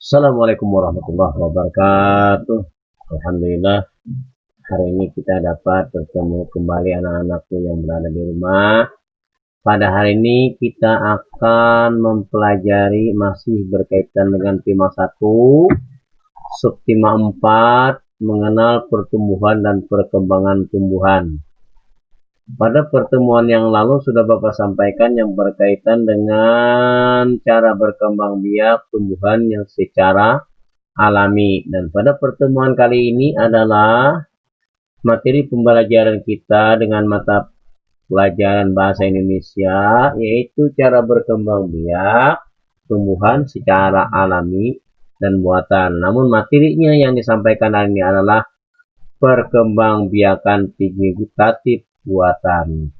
Assalamualaikum warahmatullahi wabarakatuh. Alhamdulillah, hari ini kita dapat bertemu kembali anak-anakku yang berada di rumah. Pada hari ini kita akan mempelajari masih berkaitan dengan tema 1, subtema 4, mengenal pertumbuhan dan perkembangan tumbuhan. Pada pertemuan yang lalu sudah Bapak sampaikan yang berkaitan dengan cara berkembang biak tumbuhan yang secara alami. Dan pada pertemuan kali ini adalah materi pembelajaran kita dengan mata pelajaran bahasa Indonesia, yaitu cara berkembang biak tumbuhan secara alami dan buatan. Namun materinya yang disampaikan hari ini adalah perkembangbiakan vegetatif buatan.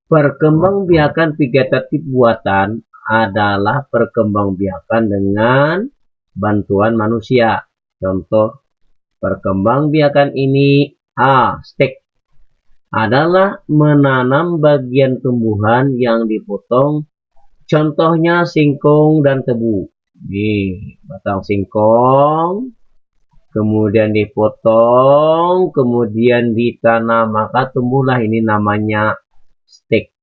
Perkembangbiakan vegetatif buatan adalah perkembangbiakan dengan bantuan manusia. Contoh perkembangbiakan ini stek adalah menanam bagian tumbuhan yang dipotong, contohnya singkong dan tebu. Nih, batang singkong kemudian dipotong, kemudian ditanam, maka tumbuhlah, ini namanya stek.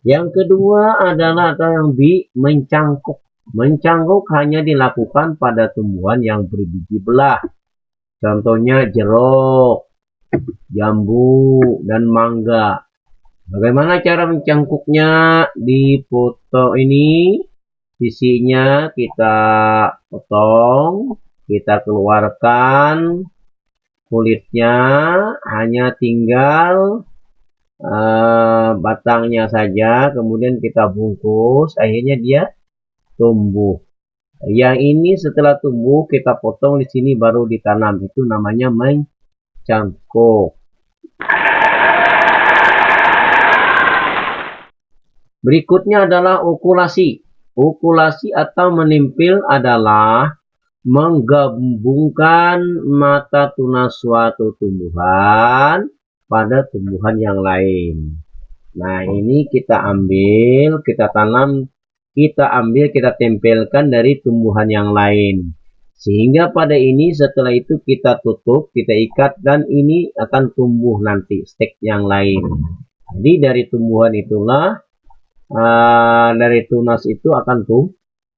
Yang kedua adalah yang mencangkuk. Mencangkuk hanya dilakukan pada tumbuhan yang berbiji belah. Contohnya jeruk, jambu, dan mangga. Bagaimana cara mencangkuknya? Di foto ini sisinya kita potong, kita keluarkan kulitnya, hanya tinggal batangnya saja, kemudian kita bungkus, akhirnya dia tumbuh. Yang ini setelah tumbuh kita potong, di sini baru ditanam, itu namanya mencangkuk. Berikutnya adalah okulasi. Okulasi atau menempel adalah menggabungkan mata tunas suatu tumbuhan pada tumbuhan yang lain. Nah, ini kita ambil, kita tanam, kita tempelkan dari tumbuhan yang lain. Sehingga pada ini setelah itu kita tutup, kita ikat, dan ini akan tumbuh nanti stek yang lain. Jadi dari tumbuhan itulah, dari tunas itu akan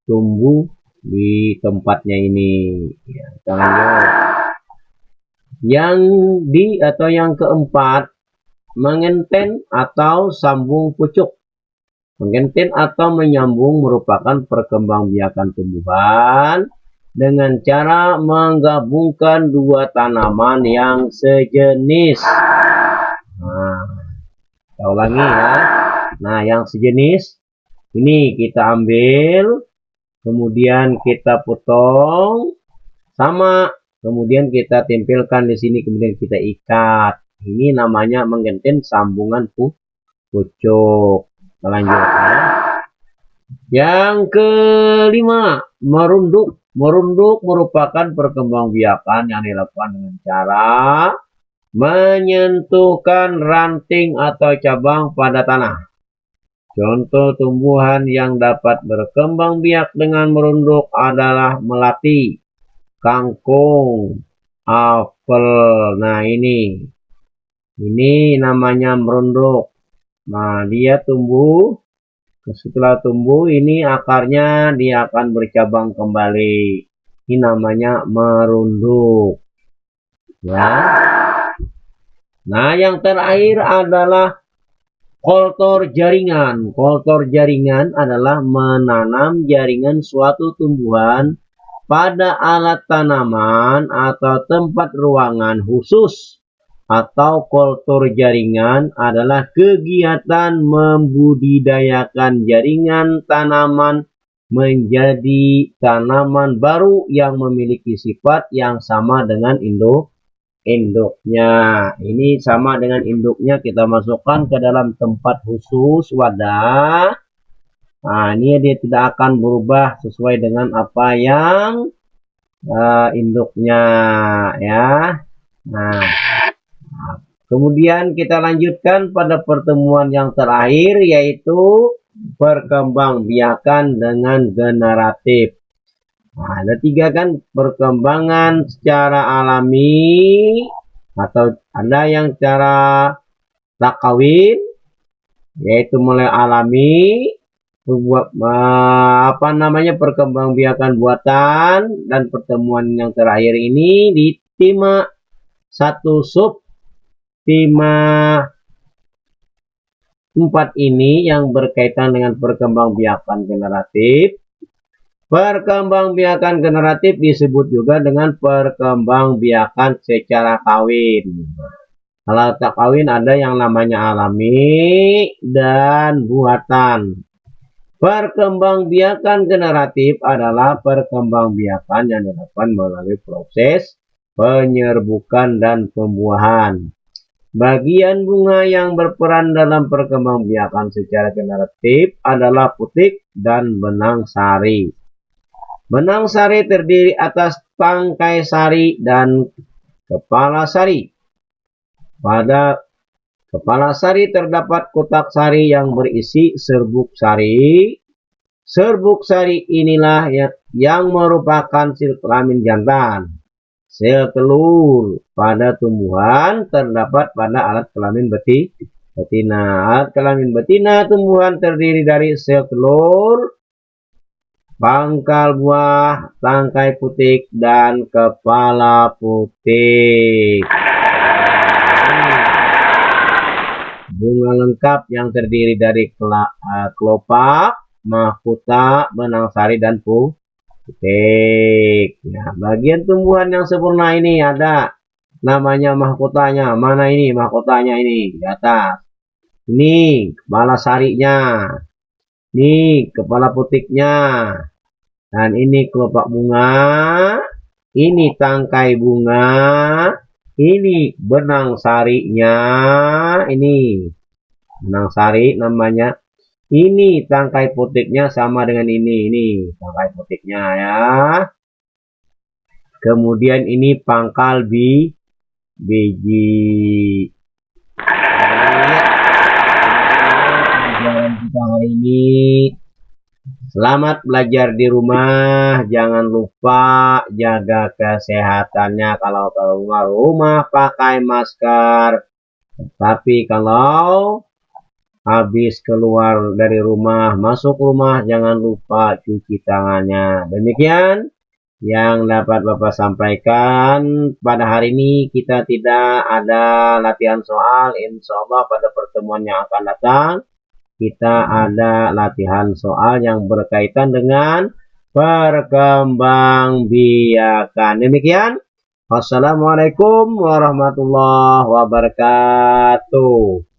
tumbuh di tempatnya ini. Ya, kita lanjut. Yang keempat, mengenten atau sambung pucuk. Mengenten atau menyambung merupakan perkembangbiakan tumbuhan dengan cara menggabungkan dua tanaman yang sejenis. Nah, kita ulangi ya. Nah, yang sejenis ini kita ambil, kemudian kita potong sama, kemudian kita tempelkan di sini, kemudian kita ikat. Ini namanya menggenten sambungan pucuk. Kita lanjut ya. Yang kelima, merunduk. Merunduk merupakan perkembangbiakan yang dilakukan dengan cara menyentuhkan ranting atau cabang pada tanah. Contoh tumbuhan yang dapat berkembang biak dengan merunduk adalah melati, kangkung, apel. Nah, ini namanya merunduk. Nah, dia tumbuh. Setelah tumbuh, ini akarnya dia akan bercabang kembali. Ini namanya merunduk. Ya. Nah, yang terakhir adalah koltor jaringan. Koltor jaringan adalah menanam jaringan suatu tumbuhan pada alat tanaman atau tempat ruangan khusus. Atau koltor jaringan adalah kegiatan membudidayakan jaringan tanaman menjadi tanaman baru yang memiliki sifat yang sama dengan induknya. Ini sama dengan induknya, kita masukkan ke dalam tempat khusus, wadah. Nah, ini dia tidak akan berubah sesuai dengan apa yang induknya ya. Nah, Kemudian kita lanjutkan pada pertemuan yang terakhir, yaitu perkembangbiakan dengan generatif. Nah, ada 3 kan, perkembangan secara alami, atau ada yang secara tak kawin, yaitu mulai alami, perkembangbiakan buatan, dan pertemuan yang terakhir ini di tema 1 sub tema 4 ini yang berkaitan dengan perkembangbiakan generatif. Perkembangbiakan generatif disebut juga dengan perkembangbiakan secara kawin. Kalau tak kawin ada yang namanya alami dan buatan. Perkembangbiakan generatif adalah perkembangbiakan yang dilakukan melalui proses penyerbukan dan pembuahan. Bagian bunga yang berperan dalam perkembangbiakan secara generatif adalah putik dan benang sari. Benang sari terdiri atas tangkai sari dan kepala sari. Pada kepala sari terdapat kotak sari yang berisi serbuk sari. Serbuk sari inilah yang merupakan sel kelamin jantan. Sel telur pada tumbuhan terdapat pada alat kelamin betina. Alat kelamin betina tumbuhan terdiri dari sel telur, pangkal buah, tangkai putik, dan kepala putik. Bunga lengkap yang terdiri dari kelopak, mahkota, benang sari, dan putik. Nah, bagian tumbuhan yang sempurna ini ada namanya mahkotanya. Mana ini mahkotanya? Ini di atas. Ini kepala sarinya. Ini kepala putiknya. Dan ini kelopak bunga. Ini tangkai bunga. Ini benang sarinya. Ini benang sari namanya. Ini tangkai putiknya sama dengan ini tangkai putiknya ya. Kemudian ini pangkal biji. Pelajaran kita hari ini. Selamat belajar di rumah. Jangan lupa jaga kesehatannya. Kalau ke rumah pakai masker. Tapi kalau habis keluar dari rumah, masuk rumah, jangan lupa cuci tangannya. Demikian yang dapat Bapak sampaikan pada hari ini. Kita tidak ada latihan soal. Insya Allah pada pertemuan yang akan datang kita ada latihan soal yang berkaitan dengan perkembangbiakan. Demikian. Wassalamualaikum warahmatullahi wabarakatuh.